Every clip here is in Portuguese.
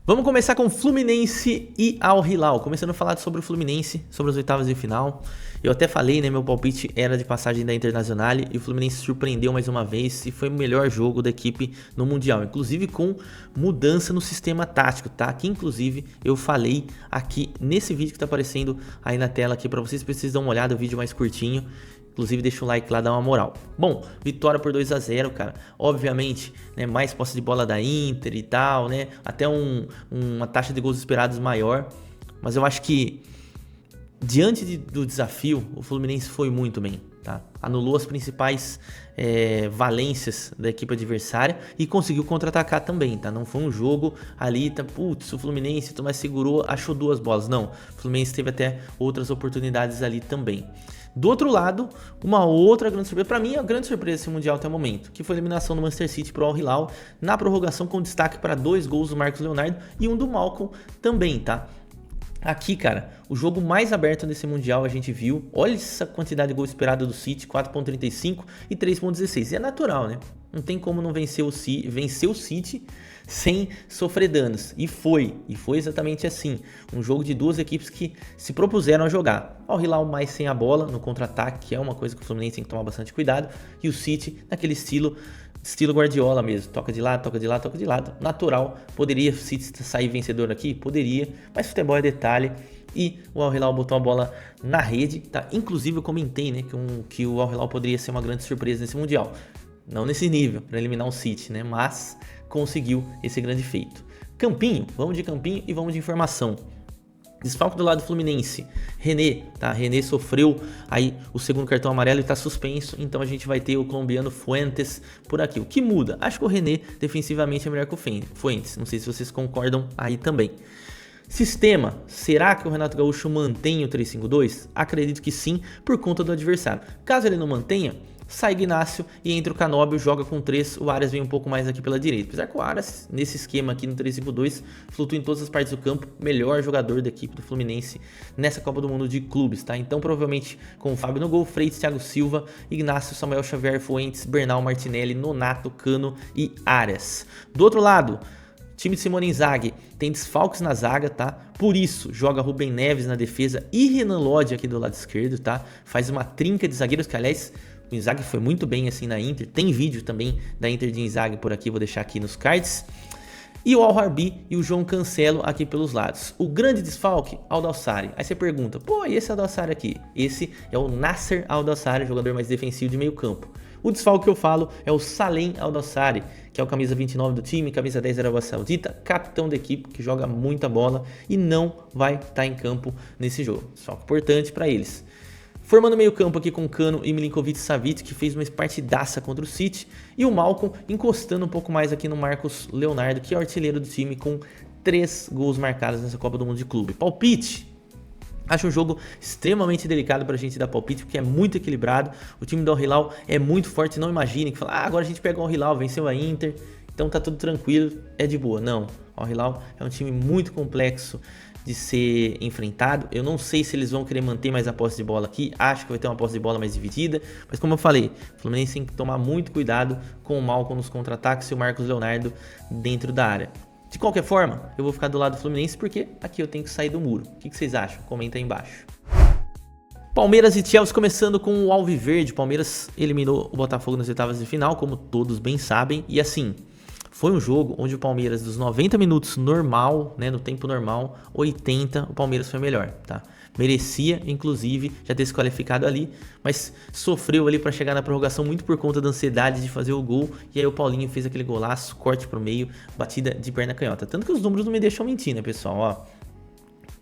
Vamos começar com Fluminense e Al Hilal. Começando a falar sobre o Fluminense, sobre as oitavas de final. Eu até falei, né, meu palpite era de passagem da Internacional e o Fluminense surpreendeu mais uma vez e foi o melhor jogo da equipe no Mundial. Inclusive com mudança no sistema tático, tá? Que inclusive eu falei aqui nesse vídeo que tá aparecendo aí na tela aqui para vocês. Precisam dar uma olhada, o vídeo mais curtinho. Inclusive deixa o like lá, dá uma moral. Bom, vitória por 2-0, cara. Obviamente, né, mais posse de bola da Inter e tal, né? Até uma taxa de gols esperados maior. Mas eu acho que, diante do desafio, o Fluminense foi muito bem, tá? Anulou as principais valências da equipe adversária e conseguiu contra-atacar também, tá? Não foi um jogo ali, tá? Putz, o Fluminense mais segurou, achou duas bolas. Não, o Fluminense teve até outras oportunidades ali também. Do outro lado, uma outra grande surpresa, para mim a grande surpresa desse Mundial até o momento, que foi a eliminação do Manchester City pro Al Hilal na prorrogação, com destaque para 2 gols do Marcos Leonardo e um do Malcom também, tá? Aqui, cara, o jogo mais aberto desse Mundial a gente viu. Olha essa quantidade de gol esperado do City, 4.35 e 3.16. E é natural, né? Não tem como não vencer o City sem sofrer danos. E foi exatamente assim. Um jogo de duas equipes que se propuseram a jogar. Al Hilal mais sem a bola no contra-ataque, que é uma coisa que o Fluminense tem que tomar bastante cuidado. E o City naquele estilo Guardiola mesmo, toca de lado, toca de lado, toca de lado. Natural, poderia o City sair vencedor aqui? Poderia, mas futebol é detalhe. E o Al Hilal botou a bola na rede, tá? Inclusive eu comentei, né, que o Al Hilal poderia ser uma grande surpresa nesse Mundial. Não nesse nível, para eliminar o City, né? Mas conseguiu esse grande feito. Campinho, vamos de campinho e vamos de informação. Desfalque do lado do Fluminense, René, tá? René sofreu aí o segundo cartão amarelo e tá suspenso, então a gente vai ter o colombiano Fuentes por aqui. O que muda? Acho que o René defensivamente é melhor que o Fuentes, não sei se vocês concordam aí também. Sistema, será que o Renato Gaúcho mantém o 3-5-2? Acredito que sim, por conta do adversário. Caso ele não mantenha, sai Ignacio e entra o Canóbio, joga com 3, o Arias vem um pouco mais aqui pela direita. Apesar que o Arias, nesse esquema aqui no 3-5-2, flutua em todas as partes do campo, melhor jogador da equipe do Fluminense nessa Copa do Mundo de Clubes, tá? Então provavelmente com o Fábio no gol, Freitas, Thiago Silva, Ignacio, Samuel Xavier, Fuentes, Bernal, Martinelli, Nonato, Cano e Arias. Do outro lado, time de Simone Inzaghi tem desfalques na zaga, tá? Por isso, joga Rubem Neves na defesa e Renan Lodge aqui do lado esquerdo, tá? Faz uma trinca de zagueiros que, aliás, o Inzaghi foi muito bem assim na Inter. Tem vídeo também da Inter de Inzaghi por aqui, vou deixar aqui nos cards. E o Al-Harbi e o João Cancelo aqui pelos lados. O grande desfalque, Aldalsari. Aí você pergunta, pô, e esse Aldalsari aqui? Esse é o Nasser Aldalsari, jogador mais defensivo de meio campo. O desfalque que eu falo é o Salem Aldalsari, que é o camisa 29 do time, camisa 10 da Arábia Saudita, capitão da equipe, que joga muita bola e não vai estar em campo nesse jogo. Desfalque importante para eles. Formando meio campo aqui com Cano e Milinkovic-Savic, que fez uma partidaça contra o City. E o Malcom encostando um pouco mais aqui no Marcos Leonardo, que é o artilheiro do time com 3 gols marcados nessa Copa do Mundo de Clube. Palpite. Acho um jogo extremamente delicado pra gente dar palpite, porque é muito equilibrado. O time do Al Hilal é muito forte, não imagine que fala, agora a gente pega o Al Hilal, venceu a Inter, então tá tudo tranquilo, é de boa. Não, o Al Hilal é um time muito complexo de ser enfrentado. Eu não sei se eles vão querer manter mais a posse de bola aqui, acho que vai ter uma posse de bola mais dividida, mas como eu falei, o Fluminense tem que tomar muito cuidado com o Malcom nos contra-ataques e o Marcos Leonardo dentro da área. De qualquer forma, eu vou ficar do lado do Fluminense porque aqui eu tenho que sair do muro. O que vocês acham? Comenta aí embaixo. Palmeiras e Chelsea começando com o Alviverde. Palmeiras eliminou o Botafogo nas oitavas de final, como todos bem sabem. E assim, foi um jogo onde o Palmeiras, dos 90 minutos normal, né, no tempo normal, 80, o Palmeiras foi melhor, tá? Merecia, inclusive, já ter se qualificado ali, mas sofreu ali para chegar na prorrogação muito por conta da ansiedade de fazer o gol. E aí o Paulinho fez aquele golaço, corte pro meio, batida de perna canhota. Tanto que os números não me deixam mentir, né, pessoal? Ó,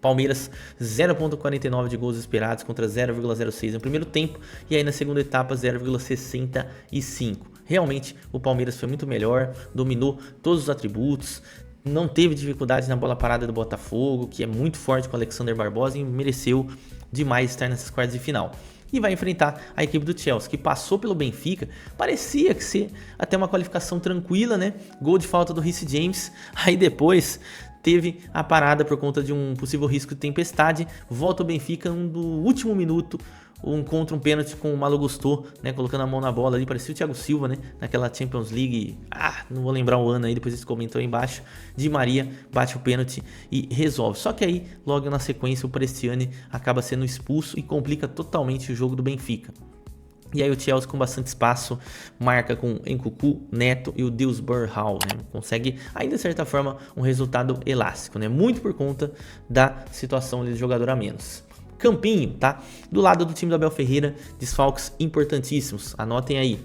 Palmeiras 0.49 de gols esperados contra 0.06 no primeiro tempo. E aí na segunda etapa 0.65. Realmente o Palmeiras foi muito melhor, dominou todos os atributos. Não teve dificuldade na bola parada do Botafogo, que é muito forte com o Alexander Barbosa e mereceu demais estar nessas quartas de final. E vai enfrentar a equipe do Chelsea, que passou pelo Benfica, parecia que ser até uma qualificação tranquila, né? Gol de falta do Reece James, aí depois teve a parada por conta de um possível risco de tempestade. Volta o Benfica no último minuto, contra um pênalti com o Malo Gusto, né, colocando a mão na bola ali, parecia o Thiago Silva, né, naquela Champions League, não vou lembrar o ano aí, depois vocês comentam aí embaixo. Di Maria bate o pênalti e resolve. Só que aí, logo na sequência, o Prestiani acaba sendo expulso e complica totalmente o jogo do Benfica. E aí o Chelsea, com bastante espaço, marca com Nkunku, Neto e o Dewsbury Hall, né? Consegue, ainda de certa forma, um resultado elástico, né? Muito por conta da situação ali do jogador a menos. Campinho, tá? Do lado do time do Abel Ferreira, desfalques importantíssimos. Anotem aí: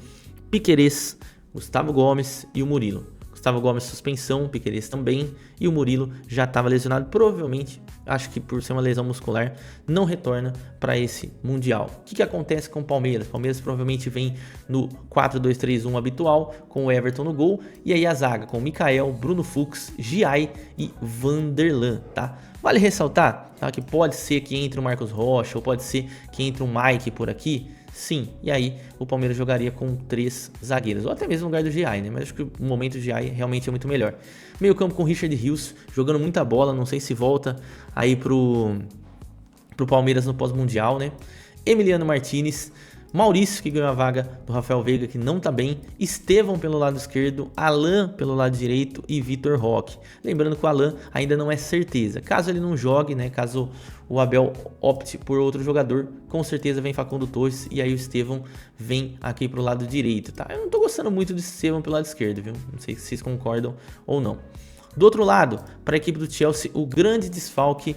Piquerez, Gustavo Gomes e o Murilo. Gustavo Gomes suspensão, Piquerez também, e o Murilo já estava lesionado, provavelmente, acho que por ser uma lesão muscular, não retorna para esse Mundial. O que acontece com o Palmeiras? O Palmeiras provavelmente vem no 4-2-3-1 habitual, com o Everton no gol, e aí a zaga com Mikael, Bruno Fux, Giai e Vanderlan, tá? Vale ressaltar, tá, que pode ser que entre o Marcos Rocha, ou pode ser que entre o Mike por aqui. Sim, e aí o Palmeiras jogaria com 3 zagueiros, ou até mesmo no lugar do Giai, né? Mas acho que o momento do Giai realmente é muito melhor. Meio campo com Richard Rios, jogando muita bola, não sei se volta aí pro Palmeiras no pós-mundial, né? Emiliano Martinez, Maurício, que ganhou a vaga do Rafael Veiga, que não tá bem, Estevão pelo lado esquerdo, Alan pelo lado direito e Vitor Roque. Lembrando que o Alan ainda não é certeza. Caso ele não jogue, né, caso o Abel opte por outro jogador, com certeza vem Facundo Torres e aí o Estevão vem aqui pro lado direito, tá? Eu não tô gostando muito do Estevão pelo lado esquerdo, viu? Não sei se vocês concordam ou não. Do outro lado, para a equipe do Chelsea, o grande desfalque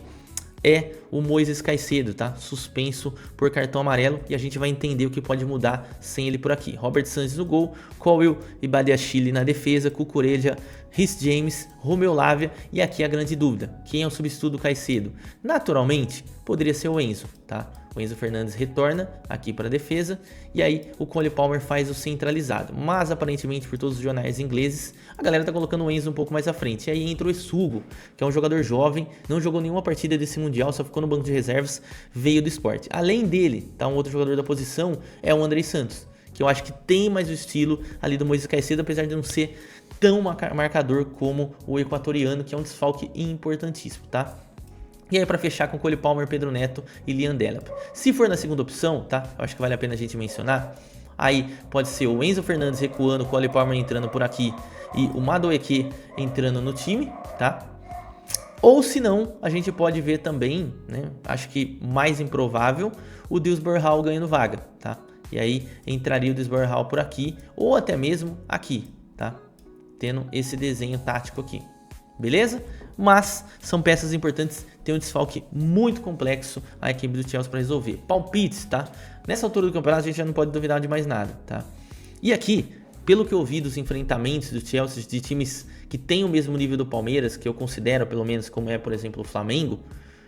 é o Moisés Caicedo, tá? Suspenso por cartão amarelo, e a gente vai entender o que pode mudar sem ele por aqui. Robert Sanchez no gol, Colwill e Badiashile na defesa, Cucurella, Rhys James, Romeu Lavia, e aqui a grande dúvida: quem é o substituto do Caicedo? Naturalmente, poderia ser o Enzo, tá? O Enzo Fernandes retorna aqui para a defesa, e aí o Cole Palmer faz o centralizado. Mas aparentemente, por todos os jornais ingleses, a galera tá colocando o Enzo um pouco mais à frente. E aí entra o Essugo, que é um jogador jovem, não jogou nenhuma partida desse Mundial, só ficou no banco de reservas, veio do Sport. Além dele, tá, um outro jogador da posição é o Andrei Santos, que eu acho que tem mais o estilo ali do Moisés Caicedo, apesar de não ser tão marcador como o equatoriano, que é um desfalque importantíssimo, tá? E aí, para fechar, com Cole Palmer, Pedro Neto e Liam Delap. Se for na segunda opção, tá? Eu acho que vale a pena a gente mencionar. Aí pode ser o Enzo Fernandes recuando, o Cole Palmer entrando por aqui e o Madueke entrando no time, tá? Ou se não, a gente pode ver também, né? Acho que mais improvável, o Dewsbury Hall ganhando vaga, tá? E aí entraria o Dewsbury Hall por aqui, ou até mesmo aqui, tá? Tendo esse desenho tático aqui. Beleza? Mas são peças importantes, tem um desfalque muito complexo a equipe do Chelsea para resolver. Palpites, tá? Nessa altura do campeonato a gente já não pode duvidar de mais nada, tá? E aqui, pelo que eu vi dos enfrentamentos do Chelsea, de times que têm o mesmo nível do Palmeiras, que eu considero pelo menos como é, por exemplo, o Flamengo,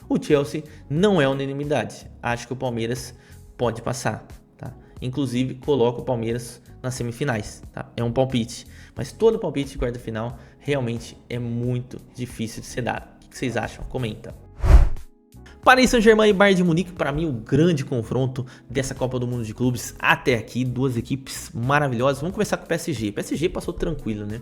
o Chelsea não é unanimidade. Acho que o Palmeiras pode passar, tá? Inclusive, coloco o Palmeiras nas semifinais, tá? É um palpite, mas todo palpite de quarta final realmente é muito difícil de ser dado. O que vocês acham? Comenta. Paris Saint-Germain e Bayern de Munique, para mim, o grande confronto dessa Copa do Mundo de Clubes até aqui. Duas equipes maravilhosas. Vamos começar com o PSG. O PSG passou tranquilo, né?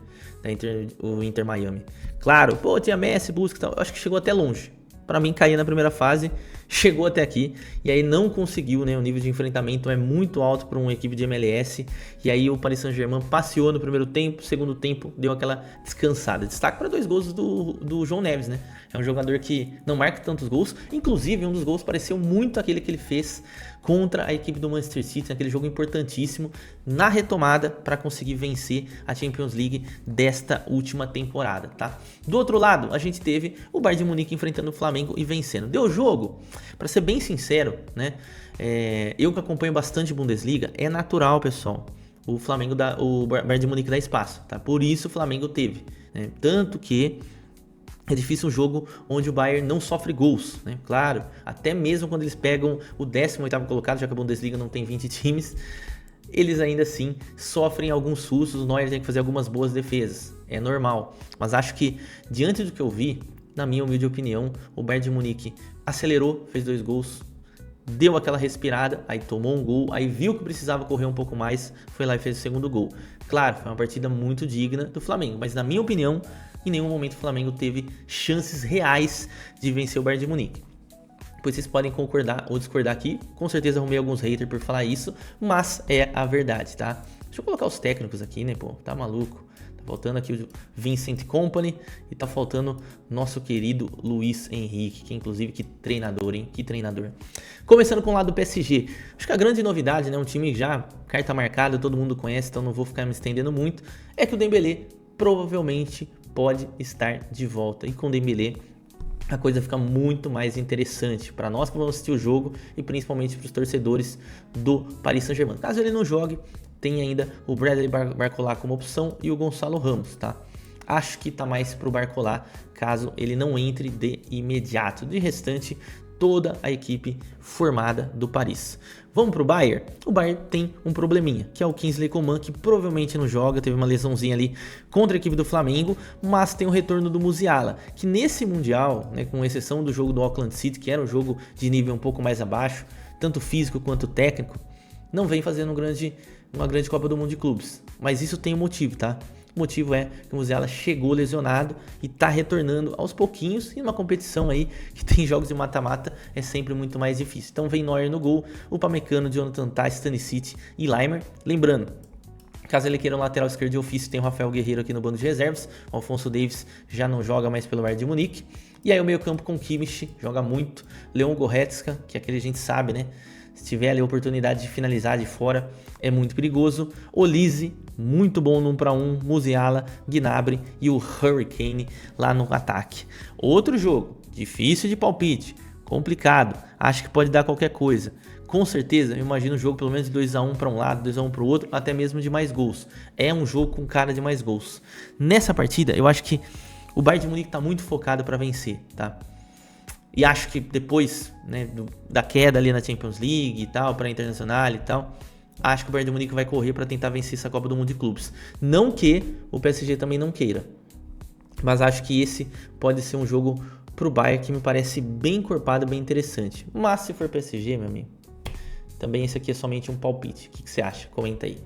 O Inter Miami. Claro, pô, tinha Messi, Busquets e tal. Eu acho que chegou até longe. Para mim, caía na primeira fase, chegou até aqui e aí não conseguiu, né? O nível de enfrentamento é muito alto para uma equipe de MLS. E aí o Paris Saint-Germain passeou no primeiro tempo, segundo tempo deu aquela descansada. Destaque para 2 gols do João Neves, né? É um jogador que não marca tantos gols. Inclusive, um dos gols pareceu muito aquele que ele fez contra a equipe do Manchester City, naquele jogo importantíssimo, na retomada para conseguir vencer a Champions League desta última temporada, tá? Do outro lado, a gente teve o Bayern de Munique enfrentando o Flamengo e vencendo. Deu jogo? Para ser bem sincero, né? Eu que acompanho bastante Bundesliga, é natural, pessoal, o Bayern de Munique dá espaço, tá? Por isso o Flamengo teve, né? Tanto que é difícil um jogo onde o Bayern não sofre gols, né? Claro, até mesmo quando eles pegam o 18º colocado, já que a Bundesliga não tem 20 times, eles ainda assim sofrem alguns sustos, o Neuer tem que fazer algumas boas defesas, é normal. Mas acho que, diante do que eu vi, na minha humilde opinião, o Bayern de Munique acelerou, fez 2 gols, deu aquela respirada, aí tomou um gol, aí viu que precisava correr um pouco mais, foi lá e fez o segundo gol. Claro, foi uma partida muito digna do Flamengo, mas na minha opinião, em nenhum momento o Flamengo teve chances reais de vencer o Bayern de Munique. Pois vocês podem concordar ou discordar aqui, com certeza arrumei alguns haters por falar isso, mas é a verdade, tá? Deixa eu colocar os técnicos aqui, né, pô, tá maluco? Tá faltando aqui o Vincent Kompany e tá faltando nosso querido Luiz Henrique, que inclusive que treinador, hein? Que treinador. Começando com o lado do PSG, acho que a grande novidade, né, um time já carta marcada, todo mundo conhece, então não vou ficar me estendendo muito, é que o Dembélé provavelmente pode estar de volta. E com o Dembélé a coisa fica muito mais interessante para nós que vamos assistir o jogo e principalmente para os torcedores do Paris Saint-Germain. Caso ele não jogue, tem ainda o Bradley Barcola como opção e o Gonçalo Ramos, tá? Acho que tá mais pro Barcola caso ele não entre de imediato. De restante, toda a equipe formada do Paris. Vamos pro Bayern? O Bayern tem um probleminha, que é o Kingsley Coman, que provavelmente não joga, teve uma lesãozinha ali contra a equipe do Flamengo, mas tem o retorno do Musiala, que nesse Mundial, né, com exceção do jogo do Auckland City, que era um jogo de nível um pouco mais abaixo, tanto físico quanto técnico, não vem fazendo uma grande Copa do Mundo de Clubes. Mas isso tem um motivo, tá? O motivo é que o Musiala chegou lesionado e tá retornando aos pouquinhos em uma competição aí que tem jogos de mata-mata, é sempre muito mais difícil. Então vem Neuer no gol, o Upamecano, Jonathan Tah, Stanisic e Laimer. Lembrando, caso ele queira um lateral esquerdo de ofício, tem o Rafael Guerreiro aqui no banco de reservas. O Alphonso Davies já não joga mais pelo Bayern de Munique. E aí o meio campo com Kimmich, joga muito. Leon Goretzka, que é aquele a gente sabe, né? Se tiver ali a oportunidade de finalizar de fora, é muito perigoso. Olise, muito bom no 1 para 1. Musiala, Gnabry e o Hurricane lá no ataque. Outro jogo, difícil de palpite, complicado. Acho que pode dar qualquer coisa. Com certeza, eu imagino um jogo pelo menos de 2-1 para um lado, 2-1 para o outro, até mesmo de mais gols. É um jogo com cara de mais gols. Nessa partida, eu acho que o Bayern de Munique está muito focado para vencer, tá? E acho que depois, né, da queda ali na Champions League e tal, para a Internacional e tal, acho que o Bayern de Munique vai correr para tentar vencer essa Copa do Mundo de Clubes. Não que o PSG também não queira, mas acho que esse pode ser um jogo pro Bayern que me parece bem encorpado, bem interessante. Mas se for PSG, meu amigo, também esse aqui é somente um palpite. O que você acha? Comenta aí.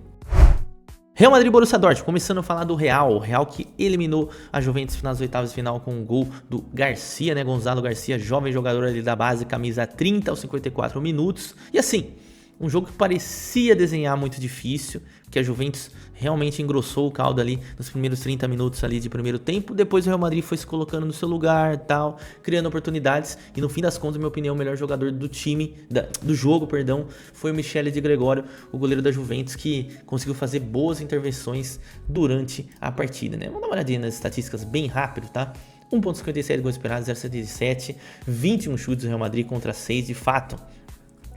Real Madrid e Borussia Dortmund, começando a falar do Real, o Real que eliminou a Juventus nas oitavas de final com um gol do Garcia, né, Gonzalo Garcia, jovem jogador ali da base, camisa 30 aos 54 minutos, e assim, um jogo que parecia desenhar muito difícil, que a Juventus realmente engrossou o caldo ali nos primeiros 30 minutos ali de primeiro tempo, depois o Real Madrid foi se colocando no seu lugar tal, criando oportunidades, e no fim das contas, na minha opinião, o melhor jogador do time, do jogo, perdão, foi o Michele de Gregório, o goleiro da Juventus, que conseguiu fazer boas intervenções durante a partida, né? Vamos dar uma olhadinha nas estatísticas bem rápido, tá? 1.57 gols esperados, 0.77, 21 chutes do Real Madrid contra 6, de fato.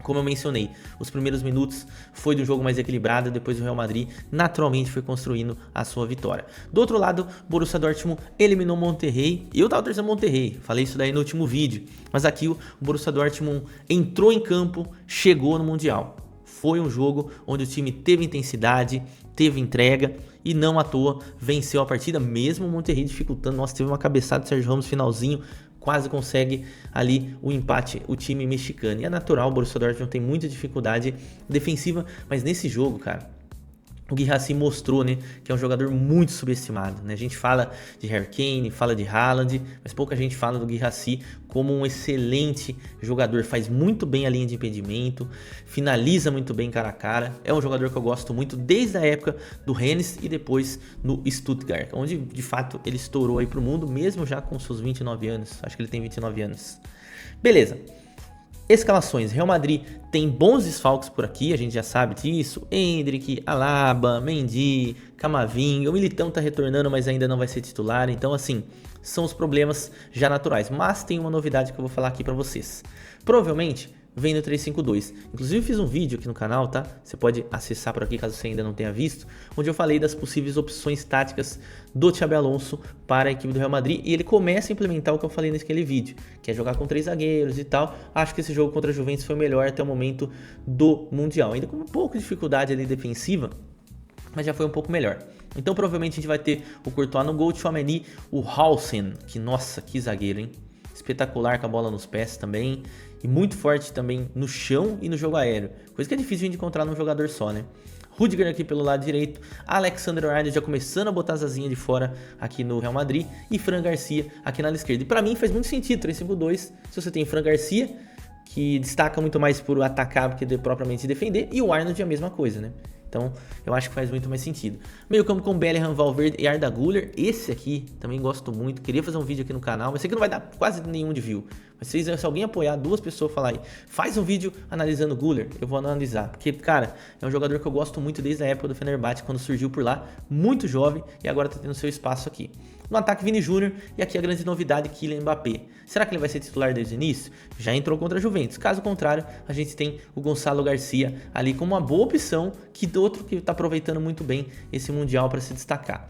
Como eu mencionei, os primeiros minutos foi do jogo mais equilibrado, depois o Real Madrid naturalmente foi construindo a sua vitória. Do outro lado, Borussia Dortmund eliminou Monterrey, e eu tava torcendo Monterrey, falei isso daí no último vídeo, mas aqui o Borussia Dortmund entrou em campo, chegou no Mundial. Foi um jogo onde o time teve intensidade, teve entrega e não à toa venceu a partida, mesmo o Monterrey dificultando. Nossa, teve uma cabeçada do Sérgio Ramos finalzinho, quase consegue ali o empate, o time mexicano. E é natural, o Borussia Dortmund tem muita dificuldade defensiva, mas nesse jogo, cara, o Guirassy mostrou, né, que é um jogador muito subestimado, né? A gente fala de Harry Kane, fala de Haaland, mas pouca gente fala do Guirassy como um excelente jogador, faz muito bem a linha de impedimento, finaliza muito bem cara a cara, é um jogador que eu gosto muito desde a época do Rennes e depois no Stuttgart, onde de fato ele estourou aí pro mundo, mesmo já com seus 29 anos, acho que ele tem 29 anos. Beleza. Escalações, Real Madrid tem bons desfalques por aqui, a gente já sabe disso, Endrick, Alaba, Mendy, Camavinga, o Militão tá retornando, mas ainda não vai ser titular, então assim, são os problemas já naturais, mas tem uma novidade que eu vou falar aqui pra vocês, provavelmente vem no 3-5-2, inclusive eu fiz um vídeo aqui no canal, tá? Você pode acessar por aqui caso você ainda não tenha visto, onde eu falei das possíveis opções táticas do Xabi Alonso para a equipe do Real Madrid, e ele começa a implementar o que eu falei naquele vídeo, que é jogar com 3 zagueiros e tal. Acho que esse jogo contra a Juventus foi o melhor até o momento do Mundial, ainda com um pouco de dificuldade ali defensiva, mas já foi um pouco melhor. Então provavelmente a gente vai ter o Courtois no gol, o Tchouaméni, o Haaland, que nossa, que zagueiro, hein? Espetacular com a bola nos pés também, e muito forte também no chão e no jogo aéreo, coisa que é difícil de encontrar num jogador só, né? Rudiger aqui pelo lado direito, Alexander-Arnold já começando a botar as asinhas de fora aqui no Real Madrid e Fran Garcia aqui na ala esquerda. E pra mim faz muito sentido 3-5-2, se você tem Fran Garcia, que destaca muito mais por atacar do que propriamente defender, e o Arnold é a mesma coisa, né? Então, eu acho que faz muito mais sentido. Meio campo com Bellingham, Valverde e Arda Güler. Esse aqui, também gosto muito. Queria fazer um vídeo aqui no canal, mas sei que não vai dar quase nenhum de view. Mas se alguém apoiar, 2 pessoas falar aí, faz um vídeo analisando o Güler, eu vou analisar. Porque, cara, é um jogador que eu gosto muito desde a época do Fenerbahçe, quando surgiu por lá, muito jovem, e agora tá tendo seu espaço aqui. No ataque, Vini Júnior, e aqui a grande novidade, Kylian Mbappé. Será que ele vai ser titular desde o início? Já entrou contra a Juventus. Caso contrário, a gente tem o Gonçalo Garcia ali como uma boa opção, que outro que está aproveitando muito bem esse Mundial para se destacar.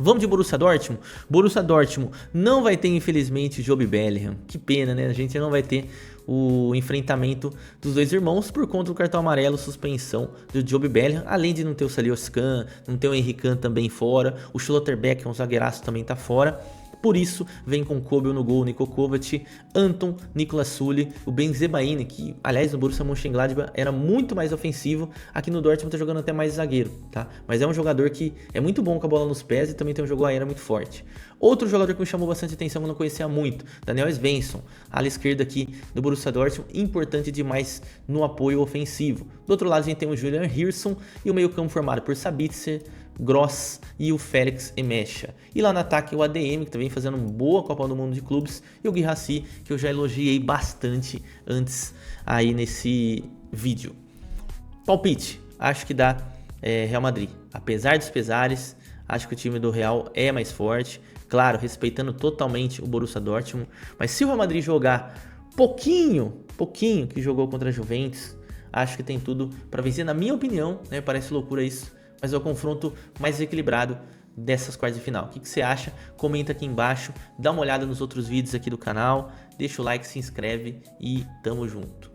Vamos de Borussia Dortmund? Borussia Dortmund não vai ter, infelizmente, Job Bellingham. Que pena, né? A gente não vai ter o enfrentamento dos dois irmãos por conta do cartão amarelo, suspensão do Job Bellingham, além de não ter o Salioscan, não ter o Henrique Kahn também fora, o Schlotterbeck, que é um zagueiraço, também tá fora. Por isso, vem com Kobel no gol, Niko Kovac, Anton, Niklas Süle, o Bensebaini, que, aliás, no Borussia Mönchengladbach era muito mais ofensivo, aqui no Dortmund tá jogando até mais zagueiro, tá? Mas é um jogador que é muito bom com a bola nos pés e também tem um jogo aéreo muito forte. Outro jogador que me chamou bastante atenção, que eu não conhecia muito, Daniel Svensson, ala esquerda aqui do Borussia Dortmund, importante demais no apoio ofensivo. Do outro lado a gente tem o Julian Hirson e o meio campo formado por Sabitzer, Gross e o Félix Emecha. E lá no ataque o ADM, que também fazendo uma boa Copa do Mundo de Clubes, e o Guirassy, que eu já elogiei bastante antes aí nesse vídeo. Palpite, acho que dá Real Madrid. Apesar dos pesares, acho que o time do Real é mais forte. Claro, respeitando totalmente o Borussia Dortmund. Mas se o Real Madrid jogar pouquinho que jogou contra a Juventus, acho que tem tudo para vencer, na minha opinião, né? Parece loucura isso, mas é o confronto mais equilibrado dessas quartas de final. O que você acha? Comenta aqui embaixo, dá uma olhada nos outros vídeos aqui do canal, deixa o like, se inscreve e tamo junto.